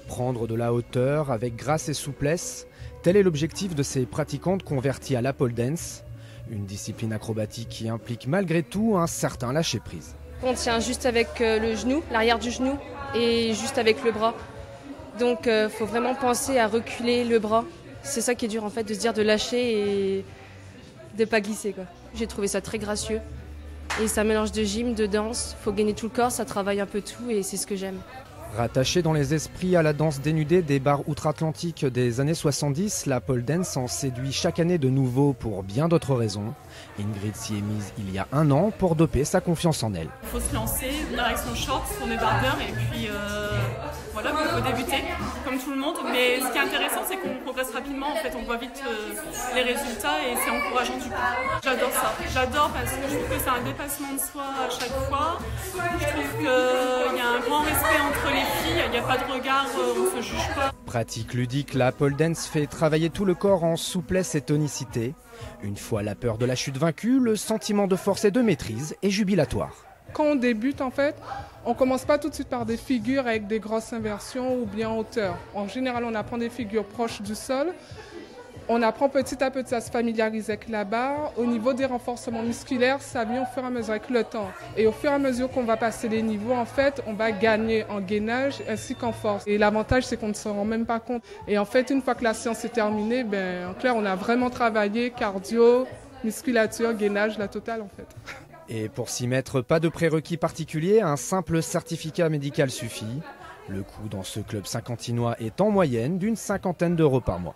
Prendre de la hauteur avec grâce et souplesse, tel est l'objectif de ces pratiquantes converties à la pole dance, une discipline acrobatique qui implique malgré tout un certain lâcher-prise. On tient juste avec le genou, l'arrière du genou et juste avec le bras. Donc il faut vraiment penser à reculer le bras. C'est ça qui est dur en fait, de se dire de lâcher et de ne pas glisser, quoi. J'ai trouvé ça très gracieux. Et ça mélange de gym, de danse, il faut gainer tout le corps, ça travaille un peu tout et c'est ce que j'aime. Rattachée dans les esprits à la danse dénudée des bars outre-Atlantique des années 70, la pole dance en séduit chaque année de nouveau pour bien d'autres raisons. Ingrid s'y est mise il y a un an pour doper sa confiance en elle. Il faut se lancer, venir avec son short, son débardeur et puis voilà, il faut débuter comme tout le monde. Mais ce qui est intéressant, c'est qu'on progresse rapidement. En fait, on voit vite les résultats et c'est encourageant du coup. J'adore ça. J'adore parce que je trouve que c'est un dépassement de soi à chaque fois. Je trouve qu'il y a un grand respect entre les filles. Il n'y a pas de regard, on ne se juge pas. Pratique ludique, la pole dance fait travailler tout le corps en souplesse et tonicité. Une fois la peur de la chute vaincue, le sentiment de force et de maîtrise est jubilatoire. Quand on débute, en fait, on ne commence pas tout de suite par des figures avec des grosses inversions ou bien en hauteur. En général, on apprend des figures proches du sol. On apprend petit à petit à se familiariser avec la barre. Au niveau des renforcements musculaires, ça vient au fur et à mesure avec le temps. Et au fur et à mesure qu'on va passer les niveaux, en fait, on va gagner en gainage ainsi qu'en force. Et l'avantage, c'est qu'on ne s'en rend même pas compte. Et en fait, une fois que la séance est terminée, en clair, on a vraiment travaillé cardio, musculature, gainage, la totale en fait. Et pour s'y mettre, pas de prérequis particulier, un simple certificat médical suffit. Le coût dans ce club saint-quentinois est en moyenne d'une 50aine d'euros par mois.